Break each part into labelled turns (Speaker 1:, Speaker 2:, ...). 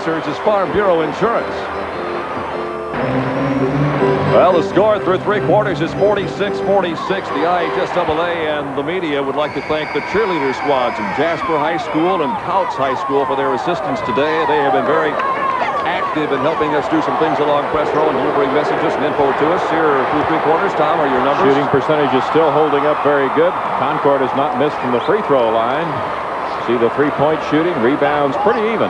Speaker 1: Is Farm Bureau Insurance. Well, the score through 3 quarters is 46-46. The IHSAA and the media would like to thank the cheerleader squads in Jasper High School and Couts High School for their assistance today. They have been very active in helping us do some things along press row and delivering messages and info to us here through 3 quarters. Tom, are your numbers?
Speaker 2: Shooting percentage is still holding up very good. Concord has not missed from the free throw line. See the 3-point shooting, rebounds pretty even.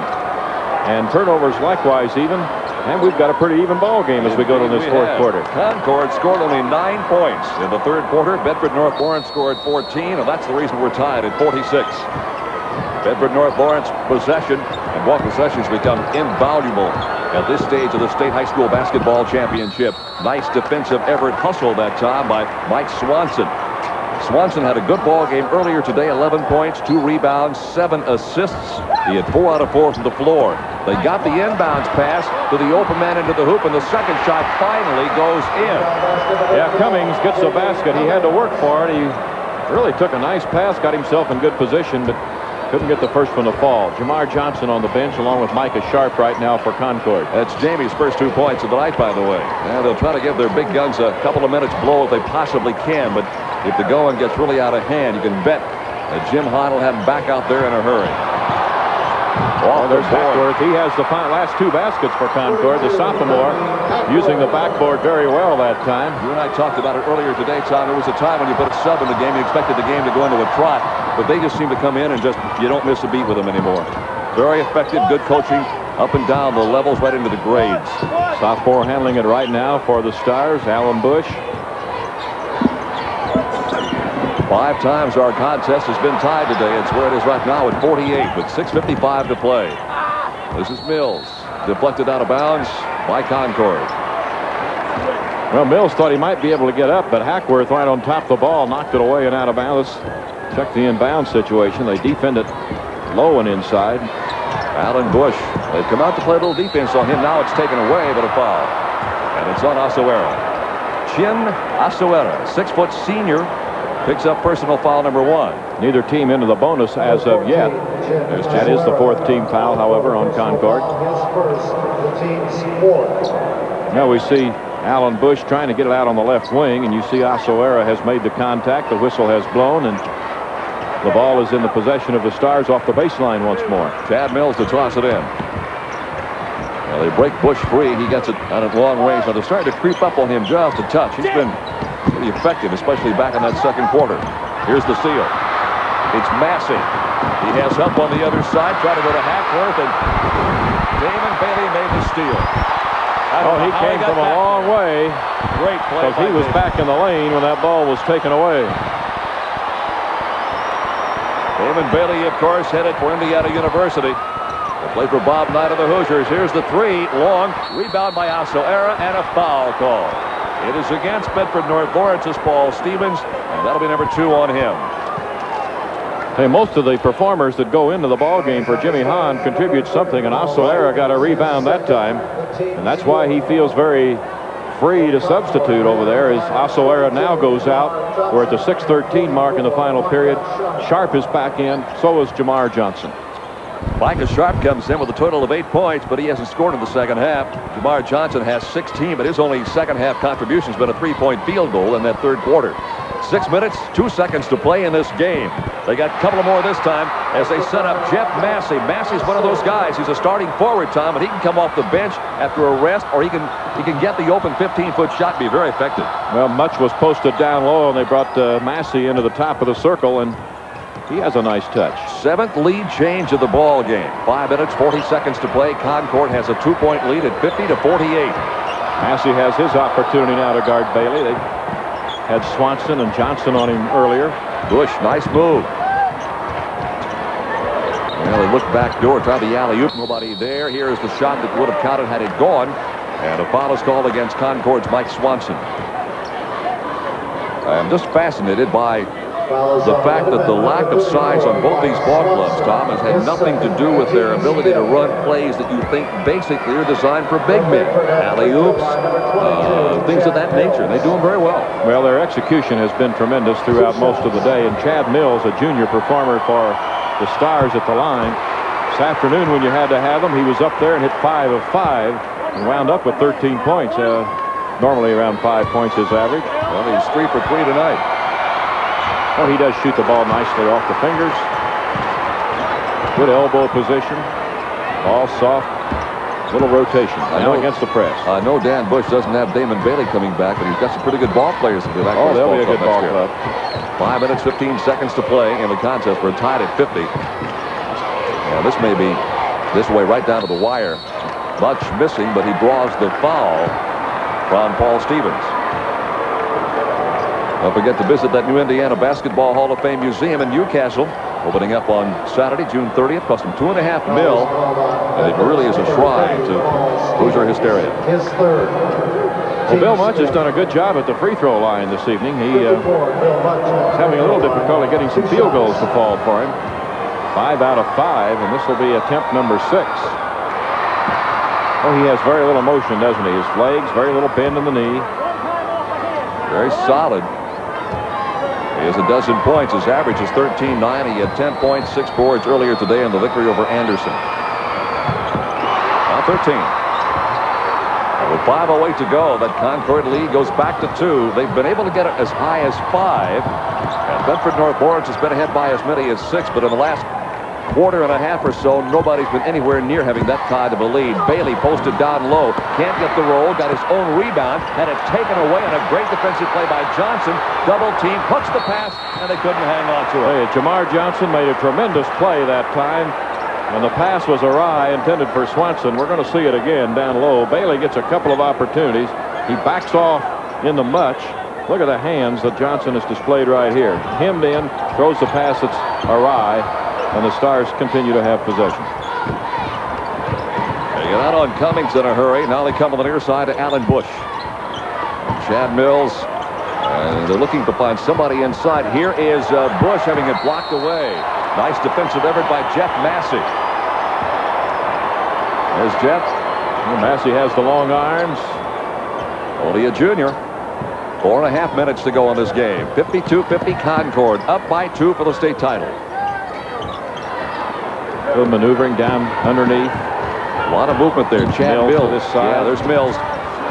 Speaker 2: And turnovers likewise even. And we've got a pretty even ball game as we go to this fourth quarter.
Speaker 1: Concord scored only 9 points in the third quarter. Bedford North Lawrence scored 14, and that's the reason we're tied at 46. Bedford North Lawrence possession, and ball possessions become invaluable at this stage of the state high school basketball championship. Nice defensive effort hustle that time by Mike Swanson. Swanson had a good ball game earlier today. 11 points, 2 rebounds, 7 assists. He had 4 out of 4 from the floor. They got the inbounds pass to the open man into the hoop, and the second shot finally goes in.
Speaker 2: Yeah, Cummings gets the basket. He had to work for it. He really took a nice pass, got himself in good position, but couldn't get the first one to fall. Jamar Johnson on the bench along with Micah Sharp right now for Concord.
Speaker 1: That's Jamie's first 2 points of the night, by the way. And they'll try to give their big guns a couple of minutes blow if they possibly can, but if the going gets really out of hand, you can bet that Jim Hahn will have him back out there in a hurry.
Speaker 2: Oh, there's Hackworth. He has the last 2 baskets for Concord. The sophomore using the backboard very well that time.
Speaker 1: You and I talked about it earlier today, Tom. There was a time when you put a sub in the game, you expected the game to go into a trot, but they just seem to come in and just, you don't miss a beat with them anymore. Very effective, good coaching, up and down the levels, right into the grades.
Speaker 2: Sophomore handling it right now for the Stars, Alan Bush.
Speaker 1: 5 times our contest has been tied today. It's where it is right now at 48 with 6:55 to play. This is Mills. Deflected out of bounds by Concord.
Speaker 2: Well, Mills thought he might be able to get up, but Hackworth right on top of the ball knocked it away and out of bounds. Check the inbound situation. They defend it low and inside.
Speaker 1: Alan Bush. They've come out to play a little defense on him. Now it's taken away, but a foul. And it's on Asoera. Chin Asoera, 6-foot senior, picks up personal foul number 1.
Speaker 2: Neither team into the bonus as of yet. That is the 4th team foul, however, on Concord. Now we see Alan Bush trying to get it out on the left wing, and you see Asoera has made the contact. The whistle has blown, and the ball is in the possession of the Stars off the baseline once more.
Speaker 1: Chad Mills to toss it in. Well, they break Bush free. He gets it out of long range. Now they're starting to creep up on him just a touch. He's been pretty effective, especially back in that second quarter. Here's the steal. It's Massey. He has help on the other side. Try to go to Hackworth, and Damon Bailey made the steal.
Speaker 2: Oh, he came from a long way.
Speaker 1: Great play.
Speaker 2: Because he was back in the lane when that ball was taken away.
Speaker 1: Damon Bailey, of course, headed for Indiana University. They play for Bob Knight of the Hoosiers. Here's the 3, long. Rebound by Asoera, and a foul call. It is against Bedford North Lawrence's Paul Stevens, and that'll be number 2 on him.
Speaker 2: Hey, most of the performers that go into the ball game for Jimmy Hahn contribute something, and Asoera got a rebound that time, and that's why he feels very free to substitute over there as Asoera now goes out. We're at the 6:13 mark in the final period. Sharp is back in, so is Jamar Johnson.
Speaker 1: Micah Sharp comes in with a total of 8 points, but he hasn't scored in the second half. Jamar Johnson has 16, but his only second half contribution has been a 3-point field goal in that third quarter. 6 minutes, 2 seconds to play in this game. They got a couple of more this time as they set up Jeff Massey. Massey's one of those guys. He's a starting forward, Tom, but he can come off the bench after a rest, or he can get the open 15-foot shot and be very effective.
Speaker 2: Well, much was posted down low, and they brought Massey into the top of the circle, and he has a nice touch.
Speaker 1: 7th lead change of the ball game. 5 minutes, 40 seconds to play. Concord has a 2-point lead at 50-48.
Speaker 2: Massey has his opportunity now to guard Bailey. They had Swanson and Johnson on him earlier.
Speaker 1: Bush, nice move. Well, they look back door, try the alley-oop. Nobody there. Here is the shot that would have counted had it gone. And a foul is called against Concord's Mike Swanson. I'm just fascinated by the fact that the lack of size on both these ball clubs, Tom, has had nothing to do with their ability to run plays that you think basically are designed for big men. Alley-oops, things of that nature. They do them very well.
Speaker 2: Well, their execution has been tremendous throughout most of the day. And Chad Mills, a junior performer for the Stars at the line, afternoon, when you had to have him, he was up there and hit 5 of 5 and wound up with 13 points. Normally around 5 points his average.
Speaker 1: Well, he's 3 for 3 tonight.
Speaker 2: Oh, he does shoot the ball nicely off the fingers. Good elbow position. Ball soft. Little rotation. Now against the press.
Speaker 1: I know Dan Bush doesn't have Damon Bailey coming back, but he's got some pretty good ball players to do that.
Speaker 2: Oh, they'll be a good ball club.
Speaker 1: 5 minutes, 15 seconds to play in the contest. We're tied at 50. Yeah, this may be this way right down to the wire. Much missing, but he draws the foul from Paul Stevens. Don't forget to visit that new Indiana Basketball Hall of Fame Museum in Newcastle. Opening up on Saturday, June 30th. Cost him $2.5 million. And it really is a shrine to Hoosier hysteria.
Speaker 2: Well, Bill Much has done a good job at the free throw line this evening. He is having a little difficulty getting some field goals to fall for him. 5 out of 5, and this will be attempt number 6. Oh, he has very little motion, doesn't he? His legs, very little bend in the knee.
Speaker 1: Very solid. He has a dozen points. His average is 13-9. He had 10 points, 6 boards earlier today in the victory over Anderson. Now 13. And with 5:08 to go, that Concord lead goes back to 2. They've been able to get it as high as 5. And Bedford North Lawrence has been ahead by as many as 6. But in the last quarter and a half or so, nobody's been anywhere near having that kind of a lead. Bailey posted down low. Can't get the roll. Got his own rebound. Had it taken away on a great defensive play by Johnson. Double team. Puts the pass, and they couldn't hang on to it.
Speaker 2: Hey, Jamar Johnson made a tremendous play that time. And the pass was awry, intended for Swanson. We're going to see it again down low. Bailey gets a couple of opportunities. He backs off into much. Look at the hands that Johnson has displayed right here. Hemmed in, throws the pass that's awry, and the Stars continue to have possession.
Speaker 1: They get out on Cummings in a hurry. Now they come on the near side to Allen Bush. Chad Mills. They're looking to find somebody inside. Here is Bush having it blocked away. Nice defensive effort by Jeff Massey. There's Jeff.
Speaker 2: Well, Massey has the long arms.
Speaker 1: Only a junior. 4.5 minutes to go in this game. 52-50 Concord. Up by 2 for the state title.
Speaker 2: Good maneuvering down underneath.
Speaker 1: A lot of movement there. Chad Mills.
Speaker 2: To this side.
Speaker 1: Yeah, there's Mills.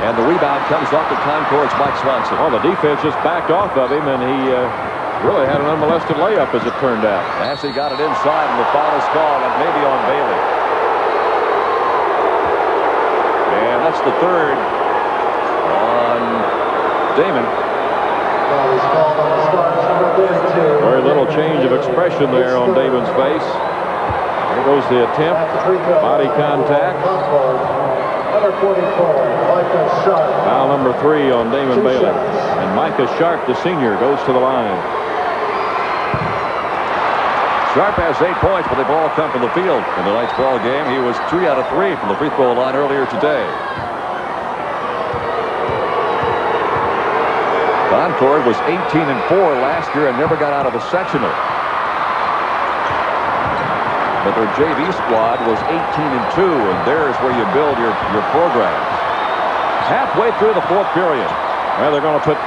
Speaker 1: And the rebound comes off to Concord's Mike Swanson.
Speaker 2: Well, the defense just backed off of him, and he really had an unmolested layup, as it turned out.
Speaker 1: Massey got it inside, and the foul is called, and maybe on Bailey. And that's the third on Damon.
Speaker 2: Very little change of expression there on Damon's face. There goes the attempt. Body contact. Foul number 3 on Damon Bailey. And Micah Sharp, the senior, goes to the line.
Speaker 1: Sharp has 8 points, but they've all come from the field in tonight's ball game. He was 3 out of 3 from the free throw line earlier today. Concord was 18-4 last year and never got out of a sectional. But their JV squad was 18-2, and there's where you build your programs. Halfway through the 4th period.
Speaker 2: Well, they're going to put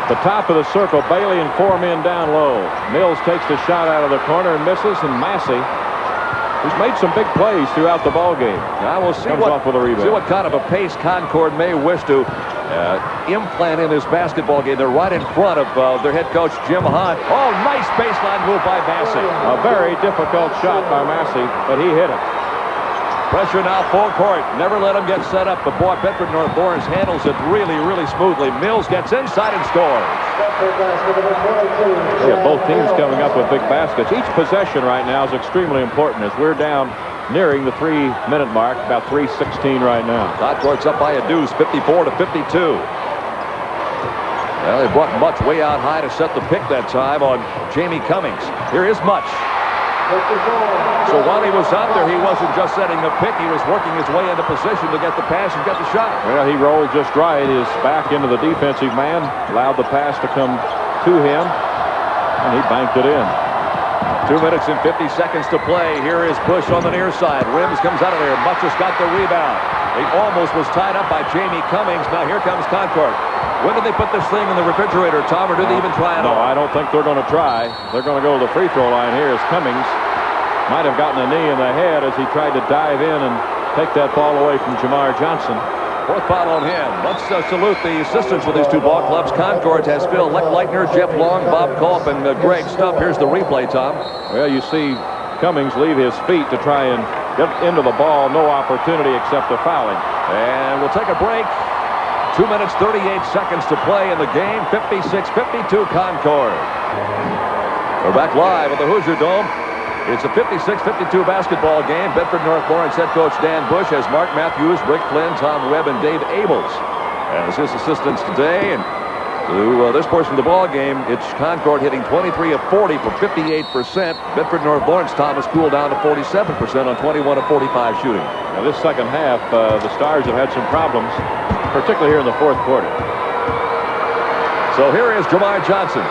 Speaker 2: the top of the circle. Bailey and 4 men down low. Mills takes the shot out of the corner and misses, and Massey, who's made some big plays throughout the ball game,
Speaker 1: now we'll see
Speaker 2: comes off with a rebound.
Speaker 1: See what kind of a pace Concord may wish to implant in this basketball game. They're right in front of their head coach, Jim Hahn. Oh, nice baseline move by Massey.
Speaker 2: A very difficult shot by Massey, but he hit it.
Speaker 1: Pressure now full court. Never let him get set up. But boy, Bedford North Lawrence handles it really, really smoothly. Mills gets inside and scores.
Speaker 2: Yeah, both teams coming up with big baskets. Each possession right now is extremely important as we're down nearing the 3-minute mark, about 3:16 right now.
Speaker 1: Concord's up by a deuce, 54-52. Well, they brought Much way out high to set the pick that time on Jamie Cummings. Here is Much. So while he was out there, he wasn't just setting the pick. He was working his way into position to get the pass and get the shot.
Speaker 2: Well, he rolled just right. His back into the defensive man, allowed the pass to come to him, and he banked it in.
Speaker 1: 2 minutes and 50 seconds to play. Here is Bush on the near side. Rims comes out of there. Much has got the rebound. He almost was tied up by Jamie Cummings. Now here comes Concord. When did they put this thing in the refrigerator, Tom, or did they even try it?
Speaker 2: No, I don't think they're going to try. They're going to go to the free throw line here as Cummings might have gotten a knee in the head as he tried to dive in and take that ball away from Jamar Johnson.
Speaker 1: Fourth foul on him. Let's salute the assistants with these two ball clubs. Concord has Phil Leitner, Jeff Long, Bob Culp, and Greg Stubb. Here's the replay, Tom.
Speaker 2: Well, you see Cummings leave his feet to try and get into the ball. No opportunity except a fouling.
Speaker 1: And we'll take a break. 2 minutes, 38 seconds to play in the game. 56-52 Concord. We're back live at the Hoosier Dome. It's a 56-52 basketball game. Bedford North Lawrence head coach Dan Bush has Mark Matthews, Rick Flynn, Tom Webb, and Dave Abels as his assistants today. And to this portion of the ball game, it's Concord hitting 23 of 40 for 58%. Bedford North Lawrence, Thomas, cooled down to 47% on 21 of 45 shooting.
Speaker 2: Now this second half, the Stars have had some problems, particularly here in the fourth quarter.
Speaker 1: So here is Jamar Johnson.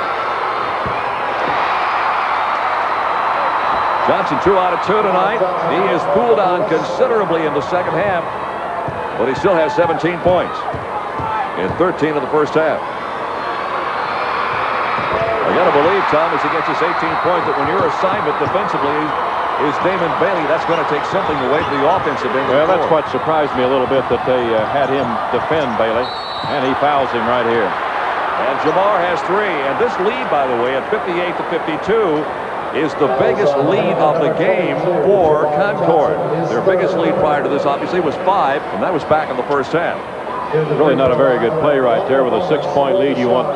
Speaker 1: Johnson 2 out of 2 tonight. He is cooled down considerably in the second half, but he still has 17 points in 13 of the first half. I got to believe, Tom, as he gets his 18 points, that when your assignment defensively is Damon Bailey, that's going to take something away from the offensive end.
Speaker 2: Well, that's what surprised me a little bit, that they had him defend Bailey, and he fouls him right here.
Speaker 1: And Jamar has 3, and this lead, by the way, at 58-52. Is the biggest lead of the game for Concord. Their biggest lead prior to this, obviously, was 5, and that was back in the first half.
Speaker 2: Really not a very good play right there. With a 6-point lead, you want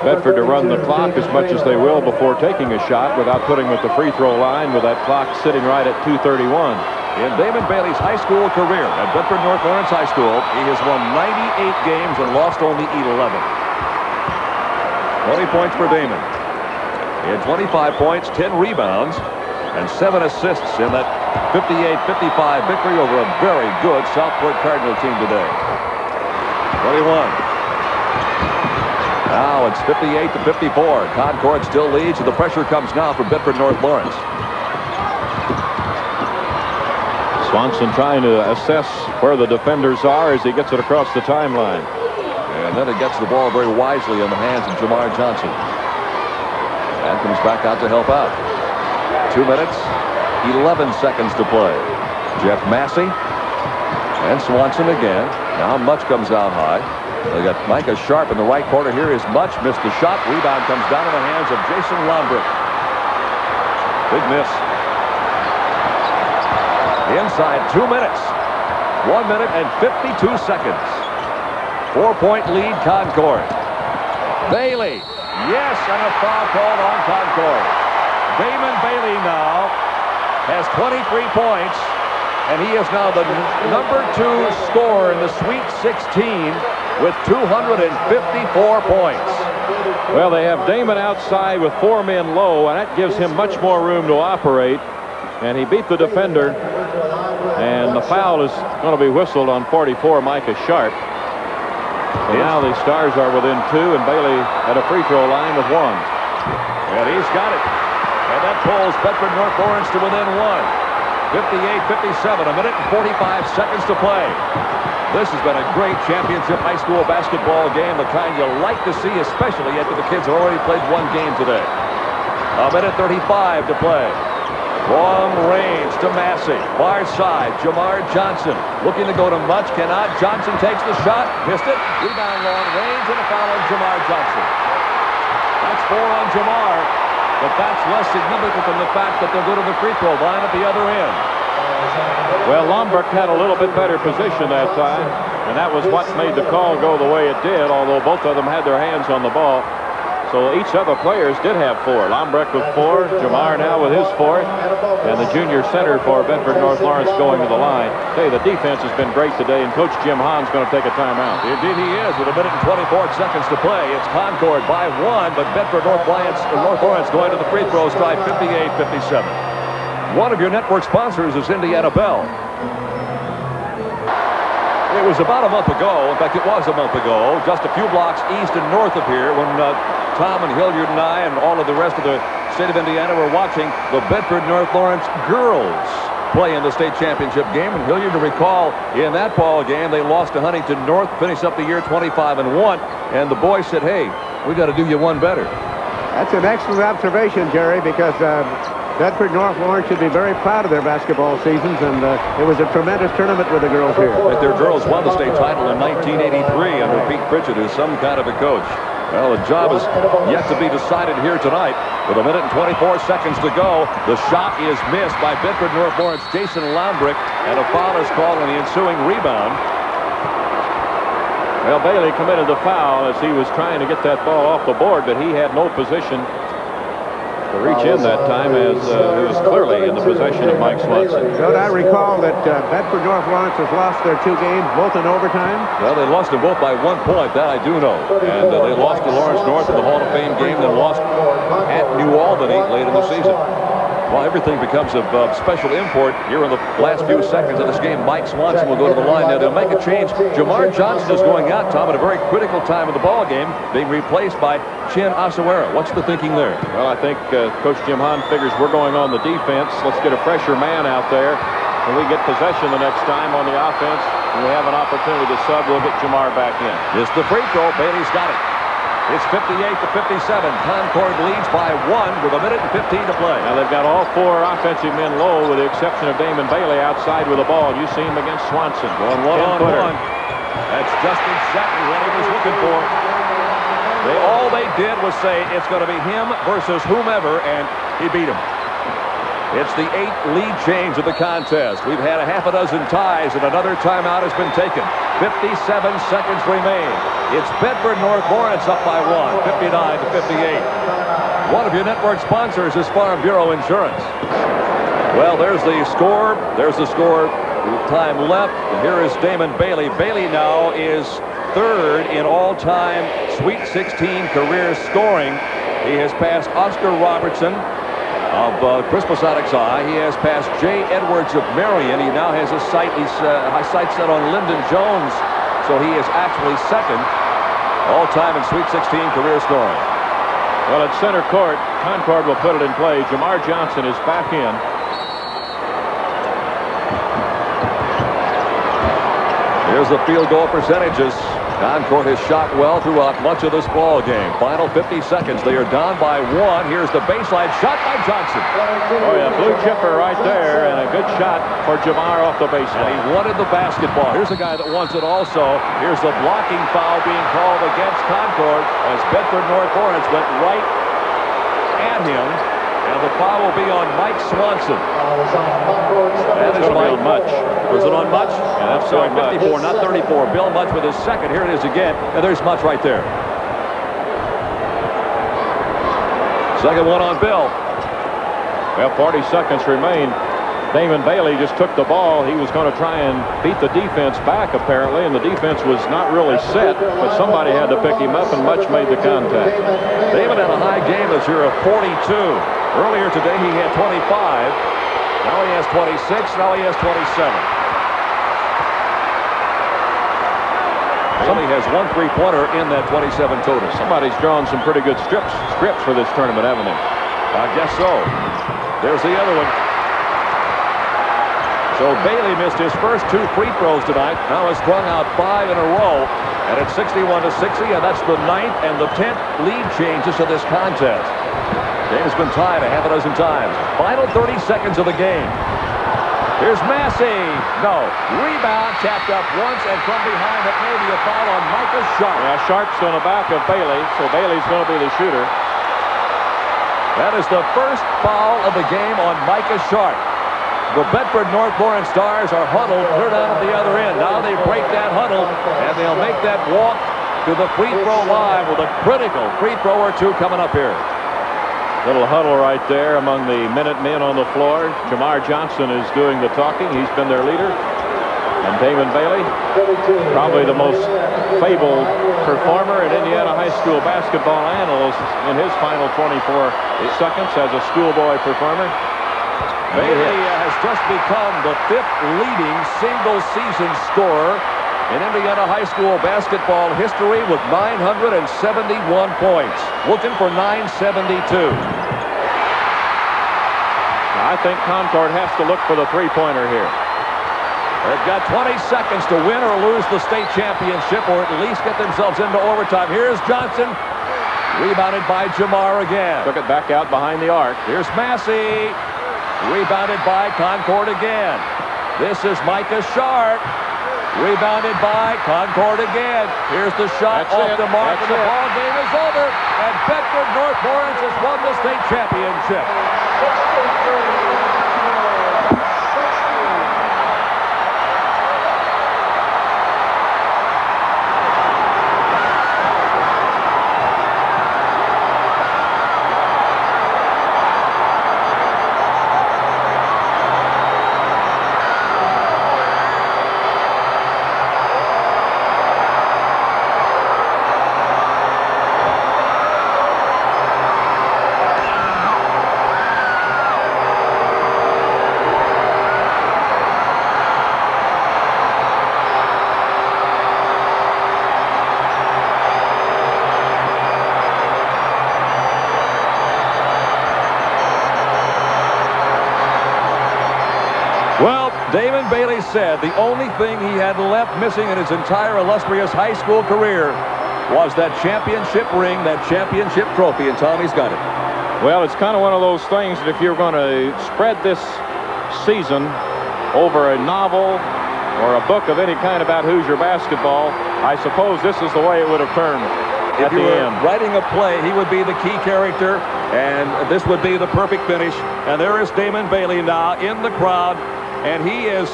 Speaker 2: Bedford to run the clock as much as they will before taking a shot without putting with the free throw line, with that clock sitting right at 2:31.
Speaker 1: In Damon Bailey's high school career at Bedford North Lawrence High School, he has won 98 games and lost only 11. 20 points for Damon. He had 25 points, 10 rebounds, and 7 assists in that 58-55 victory over a very good Southport Cardinal team today. 21. Now it's 58-54. Concord still leads, and the pressure comes now for Bedford North Lawrence.
Speaker 2: Swanson trying to assess where the defenders are as he gets it across the timeline.
Speaker 1: And then it gets the ball very wisely in the hands of Jamar Johnson. And comes back out to help out. 2 minutes, 11 seconds to play. Jeff Massey and Swanson again. Now Much comes out high. They got Micah Sharp in the right corner. Here is Much, missed the shot. Rebound comes down in the hands of Jason Lombrick. Big miss. Inside 2 minutes. 1 minute and 52 seconds. 4-point lead, Concord. Bailey. Yes, and a foul called on Concord. Damon Bailey now has 23 points, and he is now the number 2 scorer in the Sweet 16 with 254 points.
Speaker 2: Well, they have Damon outside with 4 men low, and that gives him much more room to operate. And he beat the defender, and the foul is going to be whistled on 44, Micah Sharp. So now the Stars are within 2, and Bailey at a free throw line with 1.
Speaker 1: And he's got it. And that pulls Bedford North Lawrence to within 1. 58-57, a minute and 45 seconds to play. This has been a great championship high school basketball game, the kind you like to see, especially after the kids have already played 1 game today. A minute 35 to play. Long range to Massey. Far side, Jamar Johnson looking to go to Much. Cannot. Johnson takes the shot. Missed it. Rebound long range and a foul on Jamar Johnson. That's 4 on Jamar, but that's less significant than the fact that they'll go to the free throw line at the other end.
Speaker 2: Well, Lombrick had a little bit better position that time, and that was what made the call go the way it did, although both of them had their hands on the ball. So each other players did have 4. Lombrick with 4, Jamar now with his 4th, and the junior center for Bedford North Lawrence going to the line. Hey, the defense has been great today, and Coach Jim Hahn's going to take a timeout.
Speaker 1: Indeed he is, with a minute and 24 seconds to play. It's Concord by 1, but Bedford North Lawrence going to the free throw stripe, 58-57. One of your network sponsors is Indiana Bell. It was about a month ago, in fact it was a month ago, just a few blocks east and north of here, when Tom and Hilliard and I and all of the rest of the state of Indiana were watching the Bedford North Lawrence girls play in the state championship game. And Hilliard, to recall, in that ball game they lost to Huntington North, finished up the year 25-1, and the boys said, hey, we got to do you one better.
Speaker 3: That's an excellent observation, Jerry, because Bedford North Lawrence should be very proud of their basketball seasons, and it was a tremendous tournament with the girls here.
Speaker 1: But their girls won the state title in 1983 under Pete Pritchett, who's some kind of a coach. Well, the job is yet to be decided here tonight. With 1 minute and 24 seconds to go, the shot is missed by Bedford North Lawrence Jason Lombrick, and a foul is called on the ensuing rebound.
Speaker 2: Well, Bailey committed the foul as he was trying to get that ball off the board, but he had no position to reach in that time, as he was clearly in the possession of Mike Swanson.
Speaker 3: Don't I recall that Bedford North Lawrence has lost their 2 games, both in overtime?
Speaker 1: Well, they lost them both by 1 point. That I do know. And they lost to Lawrence North in the Hall of Fame game, then lost at New Albany late in the season. Well, everything becomes of special import here in the last few seconds of this game. Mike Swanson will go to the line. Now, they'll make a change. Jamar Johnson is going out, Tom, at a very critical time of the ball game, being replaced by Chin Asawara. What's the thinking there?
Speaker 2: Well, I think Coach Jim Hahn figures we're going on the defense. Let's get a fresher man out there. When we get possession the next time on the offense, and we have an opportunity to sub, we'll get Jamar back in.
Speaker 1: It's the free throw. Bailey's got it. It's 58 to 57. Concord leads by 1 with 1 minute and 15 to play.
Speaker 2: Now they've got all 4 offensive men low, with the exception of Damon Bailey outside with the ball. You see him against Swanson.
Speaker 1: Going one-on-one. That's just exactly what he was looking for. All they did was say it's going to be him versus whomever, and he beat him. It's the 8th lead change of the contest. We've had a half a dozen ties, and another timeout has been taken. 57 seconds remain. It's Bedford North Lawrence up by 1, 59 to 58. One of your network sponsors is Farm Bureau Insurance. Well, there's the score. There's the score. Time left. And here is Damon Bailey. Bailey now is 3rd in all-time Sweet 16 career scoring. He has passed Oscar Robertson of Crispus Attucks High. He has passed Jay Edwards of Marion. He now has his sight set on Lyndon Jones, so he is actually 2nd all-time in Sweet 16 career scoring.
Speaker 2: Well, at center court, Concord will put it in play. Jamar Johnson is back in.
Speaker 1: Here's the field goal percentages. Concord has shot well throughout much of this ball game. Final 50 seconds. They are down by 1. Here's the baseline shot by Johnson.
Speaker 2: Oh, yeah, blue chipper right there, and a good shot for Jamar off the baseline.
Speaker 1: And he wanted the basketball. Here's a guy that wants it also. Here's the blocking foul being called against Concord as Bedford North Lawrence went right at him. And the foul will be on Mike Swanson. That is
Speaker 2: Mike Much.
Speaker 1: Was it on Much?
Speaker 2: Yeah, that's
Speaker 1: sorry,
Speaker 2: Much.
Speaker 1: 54, not 34. Bill Much with his 2nd. Here it is again. And there's Much right there. Second one on Bill.
Speaker 2: Well, 40 seconds remain. Damon Bailey just took the ball. He was going to try and beat the defense back, apparently, and the defense was not really set, but somebody had to pick him up, and Much made the contact.
Speaker 1: Damon had a high game this year of 42. Earlier today, he had 25. Now he has 26. Now he has 27. Bailey has 1 3-pointer in that 27 total.
Speaker 2: Somebody's drawn some pretty good scripts for this tournament, haven't they?
Speaker 1: I guess so. There's the other one. So Bailey missed his first 2 free throws tonight. Now has strung out 5 in a row. And it's 61 to 60, and that's the 9th and the 10th lead changes to this contest. Game has been tied a half a dozen times. Final 30 seconds of the game. Here's Massey. No. Rebound tapped up once, and from behind it may be a foul on Micah Sharp.
Speaker 2: Yeah, Sharp's on the back of Bailey, so Bailey's going to be the shooter.
Speaker 1: That is the first foul of the game on Micah Sharp. The Bedford North Lawrence Stars are huddled clear down at the other end. Now they break that huddle, and they'll make that walk to the free throw line with a critical free throw or 2 coming up here.
Speaker 2: Little huddle right there among the Minutemen on the floor. Jamar Johnson is doing the talking. He's been their leader. And Damon Bailey, probably the most fabled performer in Indiana high school basketball annals in his final 24 seconds as a schoolboy performer.
Speaker 1: Bailey has just become the 5th leading single-season scorer in Indiana high school basketball history with 971 points. Looking for 972.
Speaker 2: I think Concord has to look for the 3-pointer here.
Speaker 1: They've got 20 seconds to win or lose the state championship, or at least get themselves into overtime. Here's Johnson. Rebounded by Jamar again.
Speaker 2: Took it back out behind the arc.
Speaker 1: Here's Massey. Rebounded by Concord again. This is Micah Sharp. Rebounded by Concord again. Here's the shot off the mark, and the ball game is over. And Bedford North Lawrence has won the state championship. Well, Damon Bailey said the only thing he had left missing in his entire illustrious high school career was that championship ring, that championship trophy, and Tommy's got it.
Speaker 2: Well, it's kind of one of those things that if you're going to spread this season over a novel or a book of any kind about Hoosier basketball, I suppose this is the way it would have turned at the end.
Speaker 1: Writing a play, he would be the key character, and this would be the perfect finish. And there is Damon Bailey now in the crowd. And he is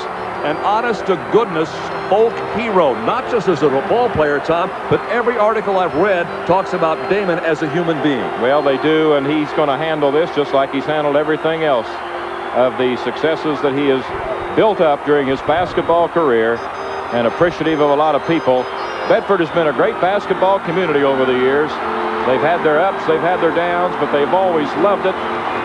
Speaker 1: an honest-to-goodness folk hero, not just as a ball player, Tom, but every article I've read talks about Damon as a human being.
Speaker 2: Well, they do, and he's going to handle this just like he's handled everything else of the successes that he has built up during his basketball career, and appreciative of a lot of people. Bedford has been a great basketball community over the years. They've had their ups, they've had their downs, but they've always loved it.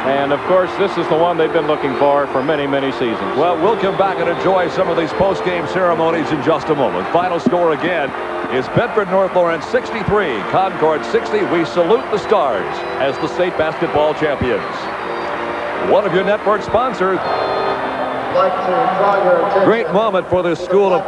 Speaker 2: And, of course, this is the one they've been looking for many, many seasons.
Speaker 1: Well, we'll come back and enjoy some of these post-game ceremonies in just a moment. Final score again is Bedford North Lawrence 63, Concord 60. We salute the Stars as the state basketball champions. One of your network sponsors.
Speaker 4: Like to draw your attention.
Speaker 1: Great moment for this school of